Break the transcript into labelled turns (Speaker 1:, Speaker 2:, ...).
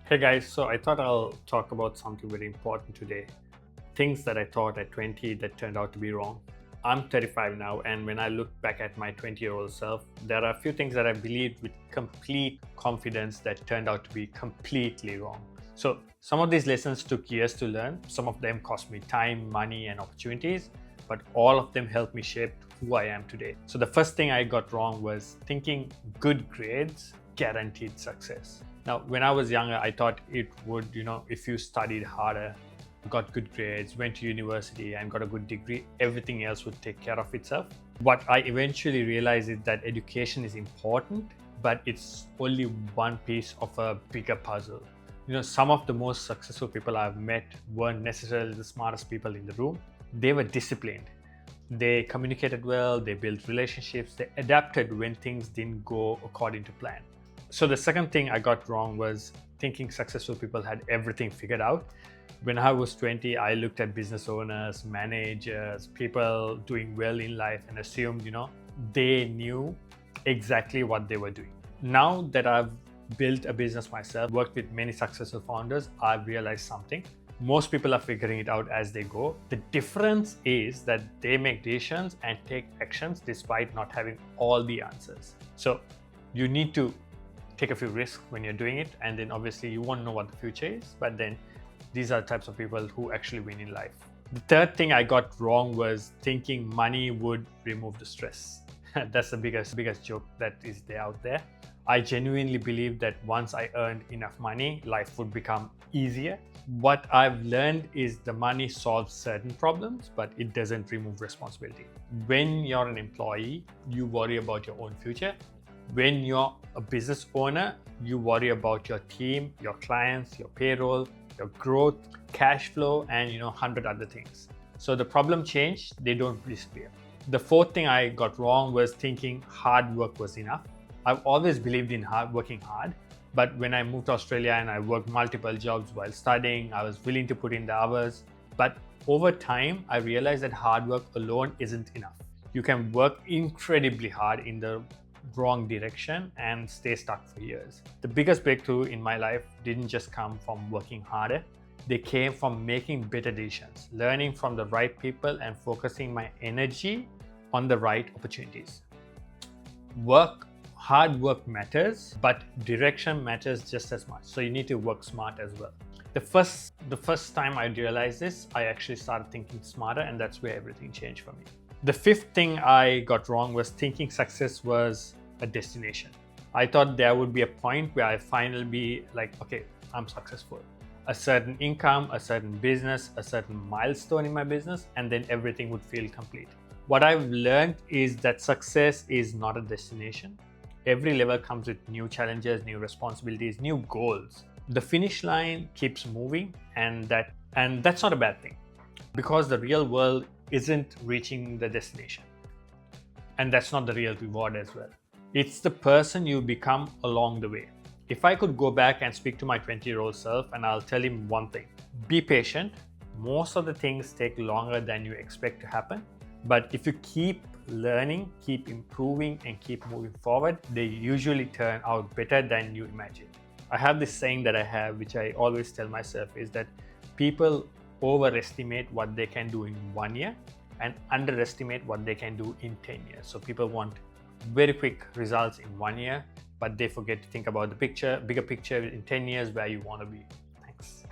Speaker 1: Hey guys, so I thought I'll talk about something very important today. Things that I thought at 20 that turned out to be wrong. I'm 35 now, and when I look back at my 20-year-old self, there are a few things that I believed with complete confidence that turned out to be completely wrong. So, some of these lessons took years to learn, some of them cost me time, money, and opportunities, but all of them helped me shape who I am today. So, the first thing I got wrong was thinking good grades guaranteed success. Now, when I was younger, I thought it would, if you studied harder, got good grades, went to university, and got a good degree, everything else would take care of itself. What I eventually realized is that education is important, but it's only one piece of a bigger puzzle. Some of the most successful people I've met weren't necessarily the smartest people in the room. They were disciplined. They communicated well, they built relationships, they adapted when things didn't go according to plan. So the second thing I got wrong was thinking successful people had everything figured out. When I was 20, I looked at business owners, managers, people doing well in life and assumed, they knew exactly what they were doing. Now that I've built a business myself, worked with many successful founders, I've realized something. Most people are figuring it out as they go. The difference is that they make decisions and take actions despite not having all the answers. So you need to take a few risks when you're doing it, and then obviously you won't know what the future is, but then these are the types of people who actually win in life. The third thing I got wrong was thinking money would remove the stress. That's the biggest joke that is there out there. I genuinely believe that once I earned enough money, life would become easier. What I've learned is the money solves certain problems, but it doesn't remove responsibility. When you're an employee, you worry about your own future. When you're a business owner, you worry about your team, your clients, your payroll, your growth, cash flow, and 100 other things. So the problem changed, they don't disappear. The fourth thing I got wrong was thinking hard work was enough. I've always believed in working hard, but when I moved to Australia and I worked multiple jobs while studying, I was willing to put in the hours. But over time, I realized that hard work alone isn't enough. You can work incredibly hard in the wrong direction and stay stuck for years. The biggest breakthrough in my life didn't just come from working harder. They came from making better decisions, learning from the right people, and focusing my energy on the right opportunities. Hard work matters, but direction matters just as much. So you need to work smart as well. The first time I realized this, I actually started thinking smarter, and that's where everything changed for me. The fifth thing I got wrong was thinking success was a destination. I thought there would be a point where I finally be like, okay, I'm successful. A certain income, a certain business, a certain milestone in my business, and then everything would feel complete. What I've learned is that success is not a destination. Every level comes with new challenges, new responsibilities, new goals. The finish line keeps moving, and that's not a bad thing, because the real world isn't reaching the destination. And that's not the real reward as well. It's the person you become along the way. If I could go back and speak to my 20-year-old self, and I'll tell him one thing: be patient. Most of the things take longer than you expect to happen. But if you keep learning, keep improving, and keep moving forward, they usually turn out better than you imagine. I have this saying that I have, which I always tell myself, is that people overestimate what they can do in 1 year and underestimate what they can do in 10 years. So people want very quick results in 1 year, but they forget to think about the bigger picture in 10 years where you want to be. Thanks.